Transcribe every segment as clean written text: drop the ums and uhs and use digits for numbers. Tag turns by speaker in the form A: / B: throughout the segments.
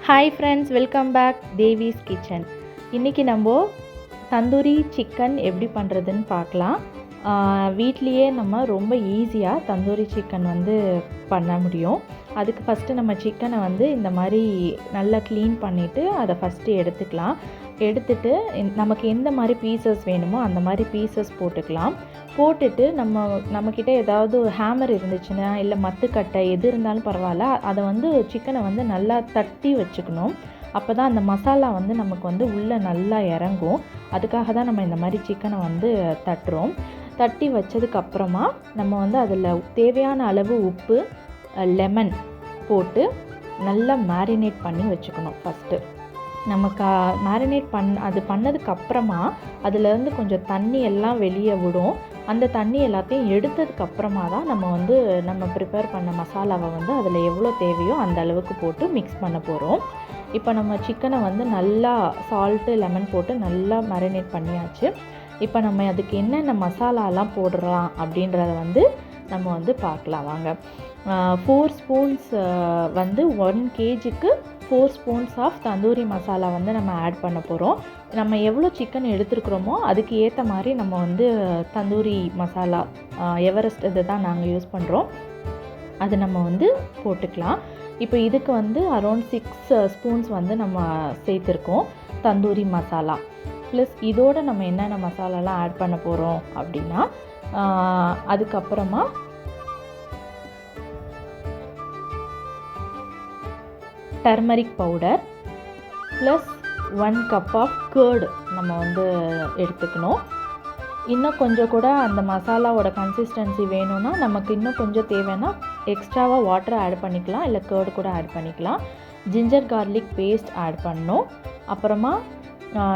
A: Hi friends, welcome back Devi's kitchen. இன்றைக்கி நம்ம tandoori chicken எப்படி பண்ணுறதுன்னு பார்க்கலாம். வீட்லேயே நம்ம ரொம்ப ஈஸியாக தந்தூரி சிக்கன் பண்ண முடியும். அதுக்கு ஃபஸ்ட்டு நம்ம சிக்கனை இந்த மாதிரி நல்லா க்ளீன் பண்ணிவிட்டு அதை ஃபஸ்ட்டு எடுத்துக்கலாம். எடுத்துட்டு நமக்கு எந்த மாதிரி பீசஸ் வேணுமோ அந்த மாதிரி பீசஸ் போட்டுக்கலாம். போட்டுட்டு நம்மக்கிட்ட ஏதாவது ஹேமர் இருந்துச்சுன்னா இல்லை மத்துக்கட்டை எது இருந்தாலும் பரவாயில்ல, அதை சிக்கனை நல்லா தட்டி வச்சுக்கணும். அப்போ தான் அந்த மசாலா நமக்கு உள்ளே நல்லா இறங்கும். அதுக்காக தான் நம்ம இந்த மாதிரி சிக்கனை தட்டுறோம். தட்டி வச்சதுக்கப்புறமா நம்ம அதில் தேவையான அளவு உப்பு, லெமன் போட்டு நல்லா மேரினேட் பண்ணி வச்சுக்கணும். ஃபஸ்ட்டு நமக்கு மேரினேட் அது பண்ணதுக்கப்புறமா அதுலேருந்து கொஞ்சம் தண்ணி எல்லாம் வெளியே விடும். அந்த தண்ணி எல்லாத்தையும் எடுத்ததுக்கப்புறமா தான் நம்ம ப்ரிப்பேர் பண்ண மசாலாவை அதில் எவ்வளோ தேவையோ அந்த அளவுக்கு போட்டு மிக்ஸ் பண்ண போகிறோம். இப்போ நம்ம சிக்கனை நல்லா சால்ட்டு, லெமன் போட்டு நல்லா மேரினேட் பண்ணியாச்சு. இப்போ நம்ம அதுக்கு என்னென்ன மசாலாலாம் போடுறோம் அப்படின்றத நம்ம பார்க்கலாம் வாங்க. 4 ஸ்பூன்ஸ் 1 kgக்கு 4 ஸ்பூன்ஸ் ஆஃப் தந்தூரி மசாலா நம்ம ஆட் பண்ண போகிறோம். நம்ம எவ்வளோ சிக்கன் எடுத்துருக்குறோமோ அதுக்கு ஏற்ற மாதிரி நம்ம தந்தூரி மசாலா எவரெஸ்ட் இதை தான் நாங்கள் யூஸ் பண்ணுறோம். அது நம்ம போட்டுக்கலாம். இப்போ இதுக்கு அரௌண்ட் 6 ஸ்பூன்ஸ் நம்ம சேர்த்துருக்கோம் தந்தூரி மசாலா. ப்ளஸ் இதோடு நம்ம என்னென்ன மசாலாலாம் ஆட் பண்ண போகிறோம் அப்படின்னா, அதுக்கப்புறமா turmeric powder plus 1 cup of curd நம்ம எடுத்துக்கணும். இன்னும் கொஞ்சம் கூட அந்த மசாலாவோட கன்சிஸ்டன்சி வேணும்னா நமக்கு இன்னும் கொஞ்சம் தேவைன்னா எக்ஸ்ட்ராவாக வாட்டர் ஆட் பண்ணிக்கலாம், இல்லை கர்டு கூட ஆட் பண்ணிக்கலாம். ஜிஞ்சர் கார்லிக் பேஸ்ட் ஆட் பண்ணணும். அப்புறமா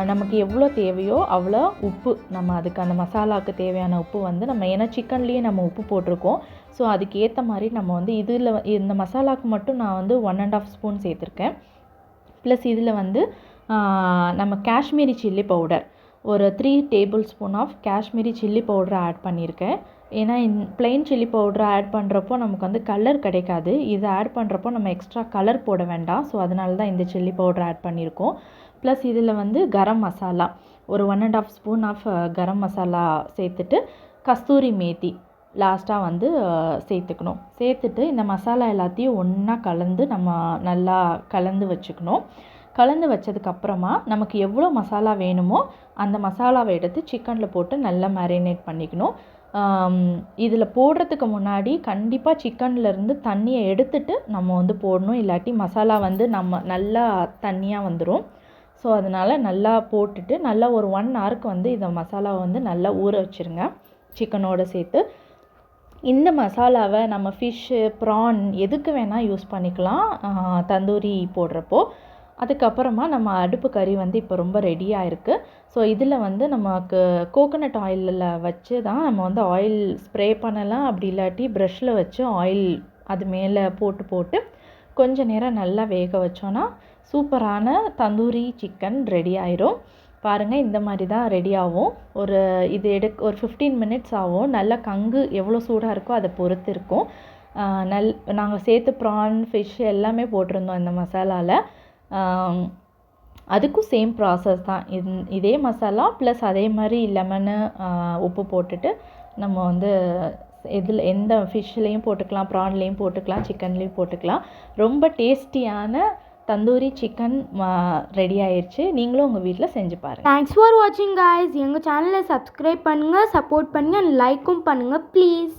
A: நமக்கு எவ்வளோ தேவையோ அவ்வளோ உப்பு, நம்ம அதுக்கு அந்த மசாலாவுக்கு தேவையான உப்பு நம்ம ஏன்னா சிக்கன்லேயே நம்ம உப்பு போட்டிருக்கோம். ஸோ அதுக்கு ஏற்ற மாதிரி நம்ம இதில் இந்த மசாலாவுக்கு மட்டும் நான் 1.5 ஸ்பூன் சேர்த்துருக்கேன். ப்ளஸ் இதில் நம்ம காஷ்மீரி சில்லி பவுடர் ஒரு 3 tablespoon of Kashmiri chilli பவுடரை ஆட் பண்ணியிருக்கேன். ஏன்னா ப்ளெயின் சில்லி பவுடரை ஆட் பண்ணுறப்போ நமக்கு கலர் கிடைக்காது. இதை ஆட் பண்ணுறப்போ நம்ம எக்ஸ்ட்ரா கலர் போட வேண்டாம். ஸோ அதனால தான் இந்த சில்லி பவுடர் ஆட் பண்ணியிருக்கோம். ப்ளஸ் இதில் கரம் மசாலா ஒரு 1.5 ஸ்பூன் ஆஃப் கரம் மசாலா சேர்த்துட்டு கஸ்தூரி மேத்தி லாஸ்ட்டாக சேர்த்துக்கணும். சேர்த்துட்டு இந்த மசாலா எல்லாத்தையும் ஒன்றா கலந்து நம்ம நல்லா கலந்து வச்சுக்கணும். கலந்து வச்சதுக்கப்புறமா நமக்கு எவ்வளோ மசாலா வேணுமோ அந்த மசாலாவை எடுத்து சிக்கனில் போட்டு நல்லா மேரினேட் பண்ணிக்கணும். இதில் போடுறதுக்கு முன்னாடி கண்டிப்பாக சிக்கன்லேருந்து தண்ணியை எடுத்துட்டு நம்ம போடணும். இல்லாட்டி மசாலா நம்ம நல்லா தண்ணியாக வந்துடும். ஸோ அதனால் நல்லா போட்டுட்டு நல்லா ஒரு 1 ஹவருக்கு இந்த மசாலாவை நல்லா ஊற வச்சுருங்க சிக்கனோடு சேர்த்து. இந்த மசாலாவை நம்ம ஃபிஷ்ஷு, ப்ரான் எதுக்கு வேணால் யூஸ் பண்ணிக்கலாம் தந்தூரி போடுறப்போ. அதுக்கப்புறமா நம்ம அடுப்பு கறி இப்போ ரொம்ப ரெடியாக இருக்குது. ஸோ இதில் நமக்கு கோகோனட் ஆயிலில் வச்சு தான் நம்ம ஆயில் ஸ்ப்ரே பண்ணலாம். அப்படி இல்லாட்டி ப்ரஷ்ஷில் வச்சு ஆயில் அது மேலே போட்டு கொஞ்சம் நேரம் நல்லா வேக வச்சோன்னா சூப்பரான தந்தூரி சிக்கன் ரெடி ஆயிரும். பாருங்கள், இந்த மாதிரி தான் ரெடி ஆகும். ஒரு 15 மினிட்ஸ் ஆகும். நல்லா கங்கு எவ்வளோ சூடாக இருக்கோ அதை பொறுத்து இருக்கும். நாங்கள் சேர்த்து ப்ரான், ஃபிஷ் எல்லாமே போட்டிருந்தோம் இந்த மசாலாவில். அதுக்கும் சேம் ப்ராசஸ் தான். இதே மசாலா ப்ளஸ் அதே மாதிரி லெமனு, உப்பு போட்டுட்டு நம்ம இதில் எந்த ஃபிஷ்லேயும் போட்டுக்கலாம், ப்ரான்லேயும் போட்டுக்கலாம், சிக்கன்லேயும் போட்டுக்கலாம். ரொம்ப டேஸ்டியான தந்தூரி சிக்கன் ரெடி ஆயிடுச்சு. நீங்களும் உங்கள் வீட்டில் செஞ்சு பாருங்கள்.
B: தேங்க்ஸ் ஃபார் வாட்சிங் காய்ஸ். எங்கள் சேனலை சப்ஸ்கிரைப் பண்ணுங்கள், சப்போர்ட் பண்ணுங்கள், லைக்கும் பண்ணுங்கள் ப்ளீஸ்.